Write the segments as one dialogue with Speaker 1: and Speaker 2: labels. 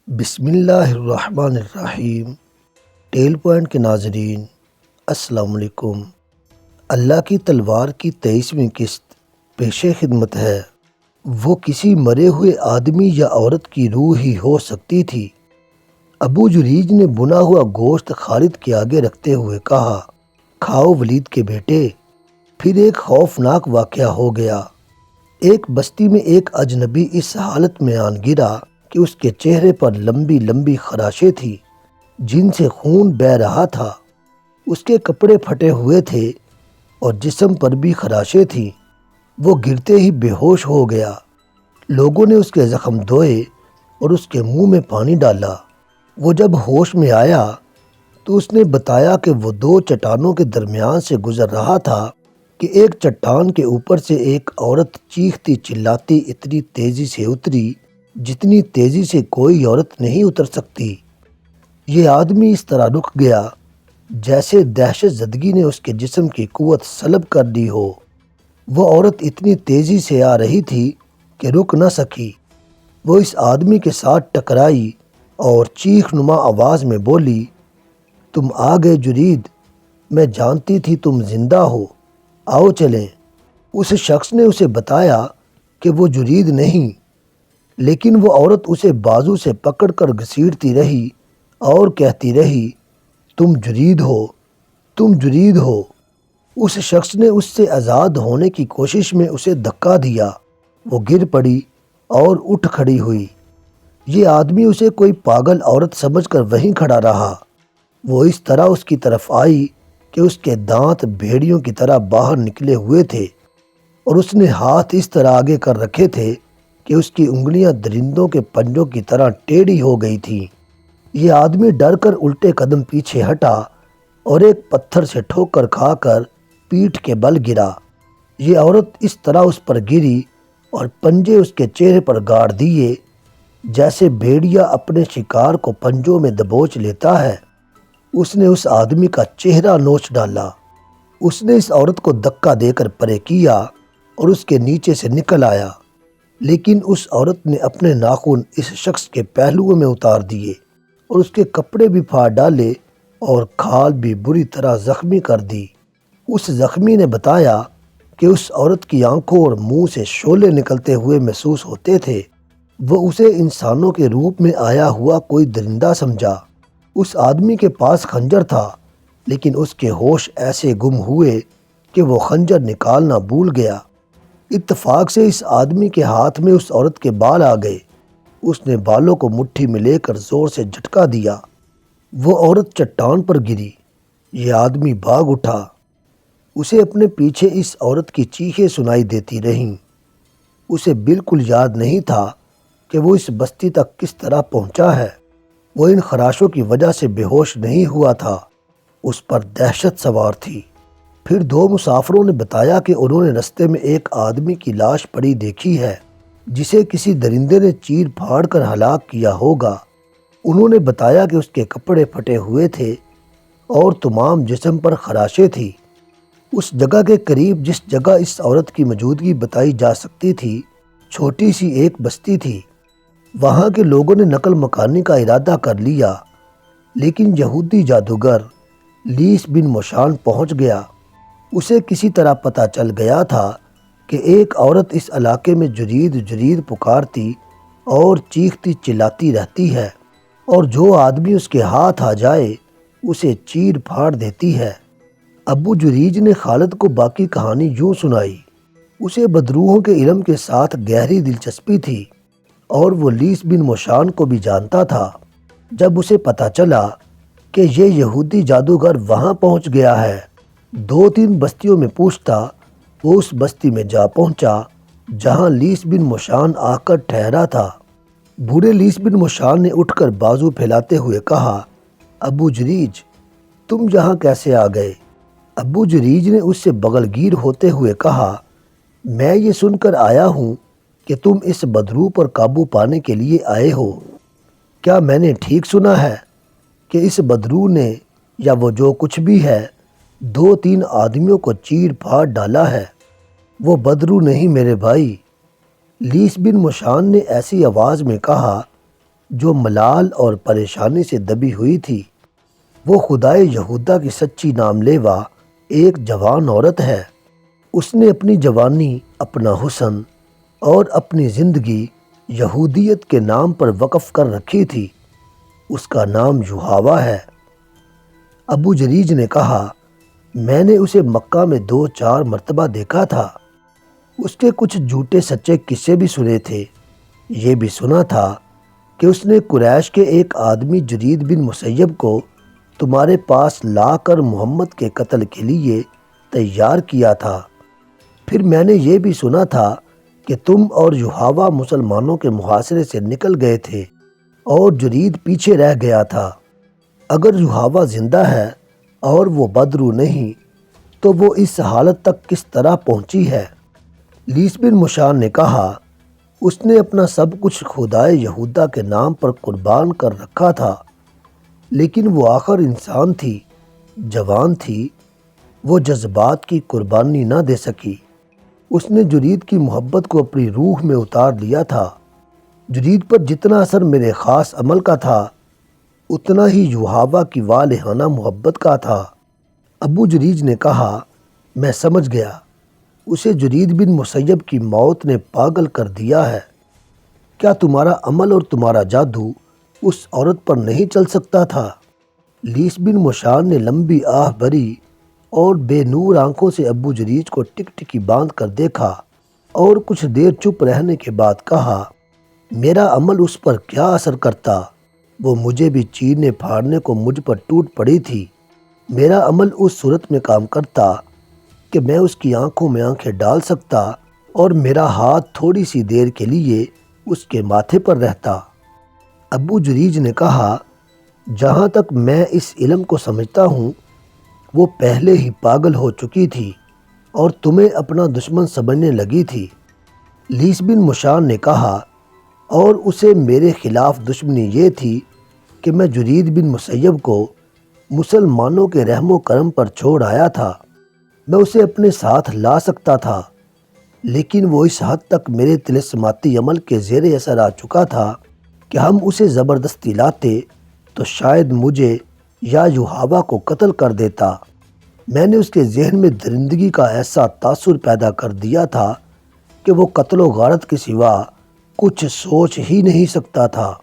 Speaker 1: بسم اللہ الرحمن الرحیم۔ ٹیل پوائنٹ کے ناظرین السلام علیکم۔ اللہ کی تلوار کی 23ویں قسط پیش خدمت ہے۔ وہ کسی مرے ہوئے آدمی یا عورت کی روح ہی ہو سکتی تھی۔ ابو جریج نے بنا ہوا گوشت خالد کے آگے رکھتے ہوئے کہا، کھاؤ ولید کے بیٹے۔ پھر ایک خوفناک واقعہ ہو گیا۔ ایک بستی میں ایک اجنبی اس حالت میں آن گرا کہ اس کے چہرے پر لمبی لمبی خراشیں تھیں جن سے خون بہہ رہا تھا۔ اس کے کپڑے پھٹے ہوئے تھے اور جسم پر بھی خراشیں تھیں۔ وہ گرتے ہی بے ہوش ہو گیا۔ لوگوں نے اس کے زخم دھوئے اور اس کے منہ میں پانی ڈالا۔ وہ جب ہوش میں آیا تو اس نے بتایا کہ وہ 2 چٹانوں کے درمیان سے گزر رہا تھا کہ ایک چٹان کے اوپر سے ایک عورت چیختی چلاتی اتنی تیزی سے اتری جتنی تیزی سے کوئی عورت نہیں اتر سکتی۔ یہ آدمی اس طرح رک گیا جیسے دہشت زدگی نے اس کے جسم کی قوت سلب کر دی ہو۔ وہ عورت اتنی تیزی سے آ رہی تھی کہ رک نہ سکی۔ وہ اس آدمی کے ساتھ ٹکرائی اور چیخ نما آواز میں بولی، تم آ گئے جرید، میں جانتی تھی تم زندہ ہو، آؤ چلیں۔ اس شخص نے اسے بتایا کہ وہ جرید نہیں، لیکن وہ عورت اسے بازو سے پکڑ کر گھسیٹتی رہی اور کہتی رہی، تم جرید ہو، تم جرید ہو۔ اس شخص نے اس سے آزاد ہونے کی کوشش میں اسے دھکا دیا۔ وہ گر پڑی اور اٹھ کھڑی ہوئی۔ یہ آدمی اسے کوئی پاگل عورت سمجھ کر وہیں کھڑا رہا۔ وہ اس طرح اس کی طرف آئی کہ اس کے دانت بھیڑیوں کی طرح باہر نکلے ہوئے تھے اور اس نے ہاتھ اس طرح آگے کر رکھے تھے کہ اس کی انگلیاں درندوں کے پنجوں کی طرح ٹیڑھی ہو گئی تھیں۔ یہ آدمی ڈر کر الٹے قدم پیچھے ہٹا اور ایک پتھر سے ٹھوکر کھا کر پیٹھ کے بل گرا۔ یہ عورت اس طرح اس پر گری اور پنجے اس کے چہرے پر گاڑ دیے جیسے بھیڑیا اپنے شکار کو پنجوں میں دبوچ لیتا ہے۔ اس نے اس آدمی کا چہرہ نوچ ڈالا۔ اس نے اس عورت کو دھکا دے کر پرے کیا اور اس کے نیچے سے نکل آیا، لیکن اس عورت نے اپنے ناخن اس شخص کے پہلوؤں میں اتار دیے اور اس کے کپڑے بھی پھاڑ ڈالے اور کھال بھی بری طرح زخمی کر دی۔ اس زخمی نے بتایا کہ اس عورت کی آنکھوں اور منہ سے شعلے نکلتے ہوئے محسوس ہوتے تھے۔ وہ اسے انسانوں کے روپ میں آیا ہوا کوئی درندہ سمجھا۔ اس آدمی کے پاس خنجر تھا، لیکن اس کے ہوش ایسے گم ہوئے کہ وہ خنجر نکالنا بھول گیا۔ اتفاق سے اس آدمی کے ہاتھ میں اس عورت کے بال آ گئے۔ اس نے بالوں کو مٹھی میں لے کر زور سے جھٹکا دیا۔ وہ عورت چٹان پر گری۔ یہ آدمی بھاگ اٹھا۔ اسے اپنے پیچھے اس عورت کی چیخیں سنائی دیتی رہیں۔ اسے بالکل یاد نہیں تھا کہ وہ اس بستی تک کس طرح پہنچا ہے۔ وہ ان خراشوں کی وجہ سے بے ہوش نہیں ہوا تھا۔ اس پر دہشت سوار تھی۔ پھر 2 مسافروں نے بتایا کہ انہوں نے رستے میں ایک آدمی کی لاش پڑی دیکھی ہے جسے کسی درندے نے چیر پھاڑ کر ہلاک کیا ہوگا۔ انہوں نے بتایا کہ اس کے کپڑے پھٹے ہوئے تھے اور تمام جسم پر خراشیں تھیں۔ اس جگہ کے قریب جس جگہ اس عورت کی موجودگی بتائی جا سکتی تھی، چھوٹی سی ایک بستی تھی۔ وہاں کے لوگوں نے نقل مکانی کا ارادہ کر لیا، لیکن یہودی جادوگر لیس بن موشان پہنچ گیا۔ اسے کسی طرح پتہ چل گیا تھا کہ ایک عورت اس علاقے میں جرید جرید پکارتی اور چیختی چلاتی رہتی ہے، اور جو آدمی اس کے ہاتھ آ جائے اسے چیر پھاڑ دیتی ہے۔ ابو جریج نے خالد کو باقی کہانی یوں سنائی۔ اسے بدروحوں کے علم کے ساتھ گہری دلچسپی تھی اور وہ لیس بن موشان کو بھی جانتا تھا۔ جب اسے پتہ چلا کہ یہ یہودی جادوگر وہاں پہنچ گیا ہے، 2-3 بستیوں میں پوچھتا، وہ اس بستی میں جا پہنچا جہاں لیس بن موشان آ کر ٹھہرا تھا۔ بوڑھے لیس بن موشان نے اٹھ کر بازو پھیلاتے ہوئے کہا، ابو جریج، تم یہاں کیسے آ گئے؟ ابو جریج نے اس سے بغل گیر ہوتے ہوئے کہا، میں یہ سن کر آیا ہوں کہ تم اس بدروح پر قابو پانے کے لیے آئے ہو۔ کیا میں نے ٹھیک سنا ہے کہ اس بدروح نے یا وہ جو کچھ بھی ہے 2-3 آدمیوں کو چیر پھاڑ ڈالا ہے؟ وہ بدروح نہیں میرے بھائی، لیس بن موشان نے ایسی آواز میں کہا جو ملال اور پریشانی سے دبی ہوئی تھی۔ وہ خدائے یہودا کی سچی نام لیوا ایک جوان عورت ہے۔ اس نے اپنی جوانی، اپنا حسن اور اپنی زندگی یہودیت کے نام پر وقف کر رکھی تھی۔ اس کا نام یحاوہ ہے۔ ابو جریج نے کہا، میں نے اسے مکہ میں 2-4 مرتبہ دیکھا تھا۔ اس کے کچھ جھوٹے سچے قصے بھی سنے تھے۔ یہ بھی سنا تھا کہ اس نے قریش کے ایک آدمی جرید بن مسیب کو تمہارے پاس لا کر محمد کے قتل کے لیے تیار کیا تھا۔ پھر میں نے یہ بھی سنا تھا کہ تم اور یحاوہ مسلمانوں کے محاصرے سے نکل گئے تھے اور جرید پیچھے رہ گیا تھا۔ اگر یحاوہ زندہ ہے اور وہ بدرو نہیں تو وہ اس حالت تک کس طرح پہنچی ہے؟ لیس بن مشان نے کہا، اس نے اپنا سب کچھ خدائے یہودا کے نام پر قربان کر رکھا تھا، لیکن وہ آخر انسان تھی، جوان تھی، وہ جذبات کی قربانی نہ دے سکی۔ اس نے جرید کی محبت کو اپنی روح میں اتار لیا تھا۔ جرید پر جتنا اثر میرے خاص عمل کا تھا، اتنا ہی یحاوہ کی والہانہ محبت کا تھا۔ ابو جریج نے کہا، میں سمجھ گیا، اسے جرید بن مسیب کی موت نے پاگل کر دیا ہے۔ کیا تمہارا عمل اور تمہارا جادو اس عورت پر نہیں چل سکتا تھا؟ لیس بن مشان نے لمبی آہ بھری اور بے نور آنکھوں سے ابو جریج کو ٹک ٹکی باندھ کر دیکھا اور کچھ دیر چپ رہنے کے بعد کہا، میرا عمل اس پر کیا اثر کرتا؟ وہ مجھے بھی چیرنے پھاڑنے کو مجھ پر ٹوٹ پڑی تھی۔ میرا عمل اس صورت میں کام کرتا کہ میں اس کی آنکھوں میں آنکھیں ڈال سکتا اور میرا ہاتھ تھوڑی سی دیر کے لیے اس کے ماتھے پر رہتا۔ ابو جریج نے کہا، جہاں تک میں اس علم کو سمجھتا ہوں، وہ پہلے ہی پاگل ہو چکی تھی اور تمہیں اپنا دشمن سمجھنے لگی تھی۔ لیس بن مشان نے کہا، اور اسے میرے خلاف دشمنی یہ تھی کہ میں جرید بن مسیب کو مسلمانوں کے رحم و کرم پر چھوڑ آیا تھا۔ میں اسے اپنے ساتھ لا سکتا تھا، لیکن وہ اس حد تک میرے طلسماتی عمل کے زیر اثر آ چکا تھا کہ ہم اسے زبردستی لاتے تو شاید مجھے یا یحاوہ کو قتل کر دیتا۔ میں نے اس کے ذہن میں درندگی کا ایسا تاثر پیدا کر دیا تھا کہ وہ قتل و غارت کے سوا کچھ سوچ ہی نہیں سکتا تھا۔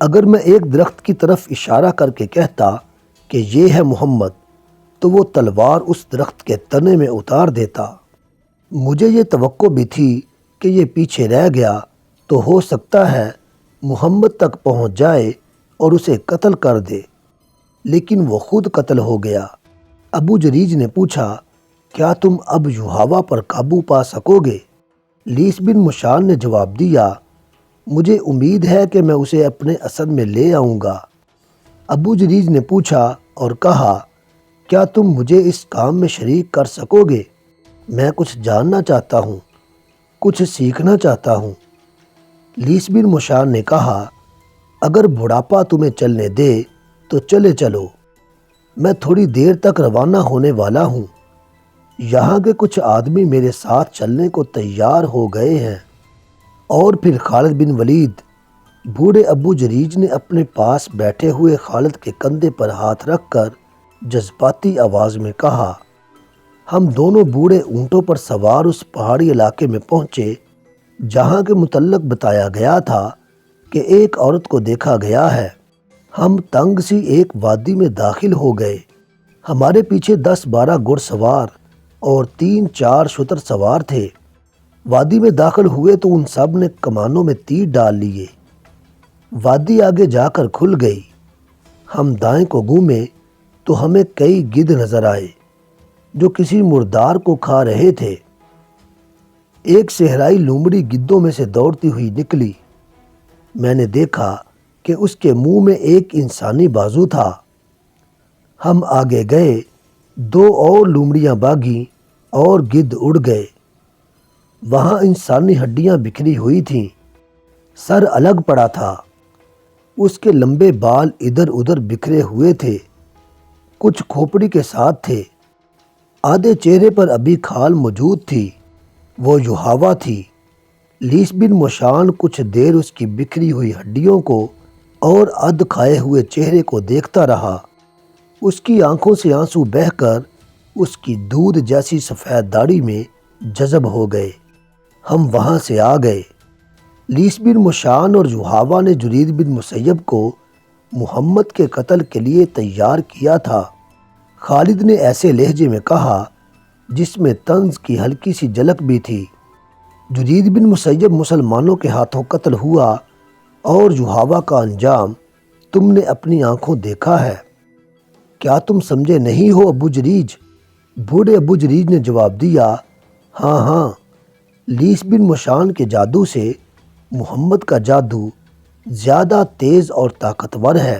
Speaker 1: اگر میں ایک درخت کی طرف اشارہ کر کے کہتا کہ یہ ہے محمد، تو وہ تلوار اس درخت کے تنے میں اتار دیتا۔ مجھے یہ توقع بھی تھی کہ یہ پیچھے رہ گیا تو ہو سکتا ہے محمد تک پہنچ جائے اور اسے قتل کر دے، لیکن وہ خود قتل ہو گیا۔ ابو جریج نے پوچھا، کیا تم اب یحاوہ پر قابو پا سکو گے؟ لیس بن مشان نے جواب دیا، مجھے امید ہے کہ میں اسے اپنے اسد میں لے آؤں گا۔ ابو جریج نے پوچھا اور کہا، کیا تم مجھے اس کام میں شریک کر سکو گے؟ میں کچھ جاننا چاہتا ہوں، کچھ سیکھنا چاہتا ہوں۔ لیس بن مشان نے کہا، اگر بڑھاپا تمہیں چلنے دے تو چلے چلو، میں تھوڑی دیر تک روانہ ہونے والا ہوں۔ یہاں کے کچھ آدمی میرے ساتھ چلنے کو تیار ہو گئے ہیں۔ اور پھر خالد بن ولید، بوڑھے ابو جریج نے اپنے پاس بیٹھے ہوئے خالد کے کندھے پر ہاتھ رکھ کر جذباتی آواز میں کہا، ہم دونوں بوڑھے اونٹوں پر سوار اس پہاڑی علاقے میں پہنچے جہاں کے متعلق بتایا گیا تھا کہ ایک عورت کو دیکھا گیا ہے۔ ہم تنگ سی ایک وادی میں داخل ہو گئے۔ ہمارے پیچھے 10-12 گھڑ سوار اور 3-4 شتر سوار تھے۔ وادی میں داخل ہوئے تو ان سب نے کمانوں میں تیر ڈال لیے۔ وادی آگے جا کر کھل گئی۔ ہم دائیں کو گھومے تو ہمیں کئی گدھ نظر آئے جو کسی مردار کو کھا رہے تھے۔ ایک صحرائی لومڑی گدھوں میں سے دوڑتی ہوئی نکلی۔ میں نے دیکھا کہ اس کے منہ میں ایک انسانی بازو تھا۔ ہم آگے گئے، 2 اور لومڑیاں بھاگیں اور گدھ اڑ گئے۔ وہاں انسانی ہڈیاں بکھری ہوئی تھیں، سر الگ پڑا تھا، اس کے لمبے بال ادھر ادھر بکھرے ہوئے تھے، کچھ کھوپڑی کے ساتھ تھے، آدھے چہرے پر ابھی کھال موجود تھی۔ وہ یحاوہ تھی۔ لیس بن مشان کچھ دیر اس کی بکھری ہوئی ہڈیوں کو اور اد کھائے ہوئے چہرے کو دیکھتا رہا۔ اس کی آنکھوں سے آنسو بہہ کر اس کی دودھ جیسی سفید داڑھی میں جذب ہو گئے۔ ہم وہاں سے آ گئے۔ لیس بن مشان اور یحاوہ نے جرید بن مسیب کو محمد کے قتل کے لیے تیار کیا تھا۔ خالد نے ایسے لہجے میں کہا جس میں طنز کی ہلکی سی جھلک بھی تھی۔ جرید بن مسیب مسلمانوں کے ہاتھوں قتل ہوا اور یحاوہ کا انجام تم نے اپنی آنکھوں دیکھا ہے۔ کیا تم سمجھے نہیں ہو ابو جریج؟ بوڑھے ابو جریج نے جواب دیا، ہاں ہاں، لیس بن مشان کے جادو سے محمد کا جادو زیادہ تیز اور طاقتور ہے۔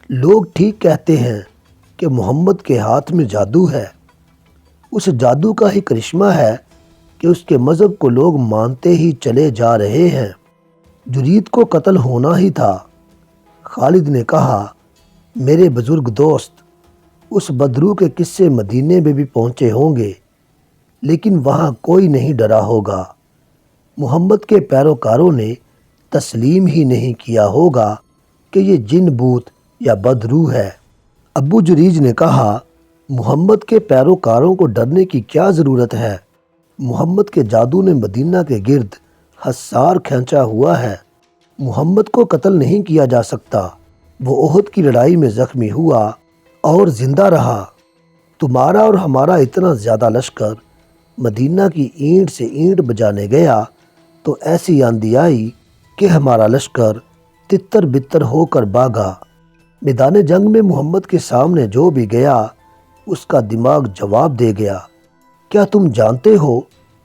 Speaker 1: لوگ ٹھیک کہتے ہیں کہ محمد کے ہاتھ میں جادو ہے۔ اس جادو کا ہی کرشمہ ہے کہ اس کے مذہب کو لوگ مانتے ہی چلے جا رہے ہیں۔ جرید کو قتل ہونا ہی تھا۔ خالد نے کہا، میرے بزرگ دوست، اس بدرو کے قصے مدینے میں بھی پہنچے ہوں گے، لیکن وہاں کوئی نہیں ڈرا ہوگا۔ محمد کے پیروکاروں نے تسلیم ہی نہیں کیا ہوگا کہ یہ جن بوت یا بدرو ہے۔ ابو جریج نے کہا، محمد کے پیروکاروں کو ڈرنے کی کیا ضرورت ہے؟ محمد کے جادو نے مدینہ کے گرد حصار کھینچا ہوا ہے۔ محمد کو قتل نہیں کیا جا سکتا۔ وہ احد کی لڑائی میں زخمی ہوا اور زندہ رہا۔ تمہارا اور ہمارا اتنا زیادہ لشکر مدینہ کی اینٹ سے اینٹ بجانے گیا تو ایسی آندھی آئی کہ ہمارا لشکر تتر بتر ہو کر بھاگا۔ میدان جنگ میں محمد کے سامنے جو بھی گیا اس کا دماغ جواب دے گیا۔ کیا تم جانتے ہو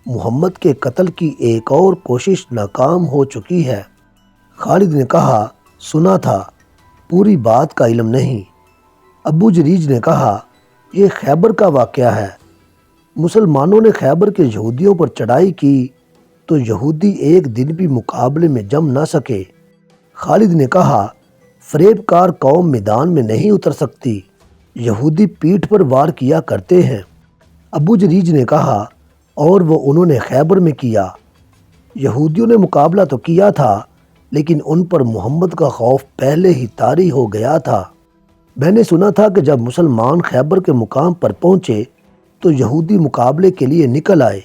Speaker 1: محمد کے قتل کی ایک اور کوشش ناکام ہو چکی ہے؟ خالد نے کہا، سنا تھا، پوری بات کا علم نہیں۔ ابو جریج نے کہا، یہ خیبر کا واقعہ ہے۔ مسلمانوں نے خیبر کے یہودیوں پر چڑھائی کی تو یہودی ایک دن بھی مقابلے میں جم نہ سکے۔ خالد نے کہا، فریب کار قوم میدان میں نہیں اتر سکتی، یہودی پیٹھ پر وار کیا کرتے ہیں۔ ابو جریج نے کہا، اور وہ انہوں نے خیبر میں کیا۔ یہودیوں نے مقابلہ تو کیا تھا لیکن ان پر محمد کا خوف پہلے ہی طاری ہو گیا تھا۔ میں نے سنا تھا کہ جب مسلمان خیبر کے مقام پر پہنچے تو یہودی مقابلے کے لیے نکل آئے۔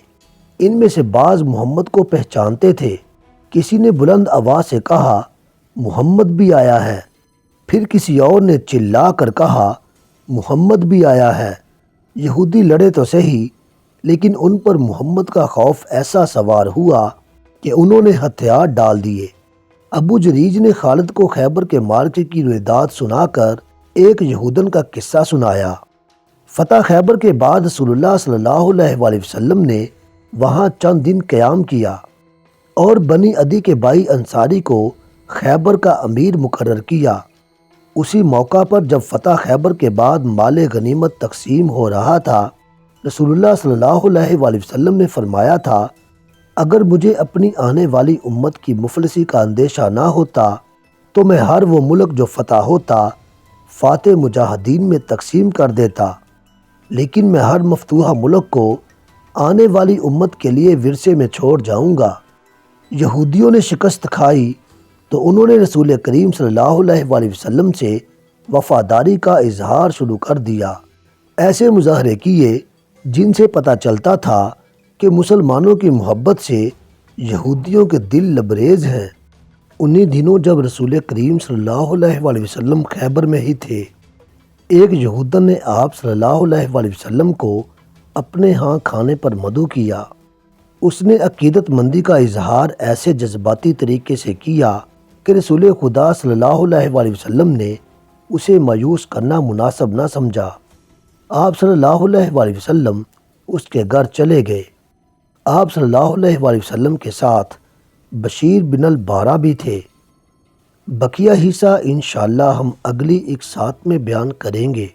Speaker 1: ان میں سے بعض محمد کو پہچانتے تھے۔ کسی نے بلند آواز سے کہا، محمد بھی آیا ہے۔ پھر کسی اور نے چلا کر کہا، محمد بھی آیا ہے۔ یہودی لڑے تو صحیح لیکن ان پر محمد کا خوف ایسا سوار ہوا کہ انہوں نے ہتھیار ڈال دیے۔ ابو جریج نے خالد کو خیبر کے معرکے کی رویداد سنا کر ایک یہودن کا قصہ سنایا۔ فتح خیبر کے بعد رسول اللہ صلی اللہ علیہ وآلہ وسلم نے وہاں چند دن قیام کیا اور بنی عدی کے بھائی انصاری کو خیبر کا امیر مقرر کیا۔ اسی موقع پر جب فتح خیبر کے بعد مال غنیمت تقسیم ہو رہا تھا، رسول اللہ صلی اللہ علیہ وآلہ وسلم نے فرمایا تھا، اگر مجھے اپنی آنے والی امت کی مفلسی کا اندیشہ نہ ہوتا تو میں ہر وہ ملک جو فتح ہوتا فاتح مجاہدین میں تقسیم کر دیتا، لیکن میں ہر مفتوحہ ملک کو آنے والی امت کے لیے ورثے میں چھوڑ جاؤں گا۔ یہودیوں نے شکست کھائی تو انہوں نے رسول کریم صلی اللہ علیہ وآلہ وسلم سے وفاداری کا اظہار شروع کر دیا۔ ایسے مظاہرے کیے جن سے پتہ چلتا تھا کہ مسلمانوں کی محبت سے یہودیوں کے دل لبریز ہیں۔ انہی دنوں جب رسول کریم صلی اللہ علیہ وآلہ وسلم خیبر میں ہی تھے، ایک یہودن نے آپ صلی اللہ علیہ وآلہ وسلم کو اپنے ہاں کھانے پر مدعو کیا۔ اس نے عقیدت مندی کا اظہار ایسے جذباتی طریقے سے کیا کہ رسول خدا صلی اللہ علیہ وآلہ وسلم نے اسے مایوس کرنا مناسب نہ سمجھا۔ آپ صلی اللہ علیہ وآلہ وسلم اس کے گھر چلے گئے۔ آپ صلی اللہ علیہ وآلہ وسلم کے ساتھ بشیر بن البارہ بھی تھے۔ بقیہ حصہ انشاءاللہ ہم اگلی ایک ساتھ میں بیان کریں گے۔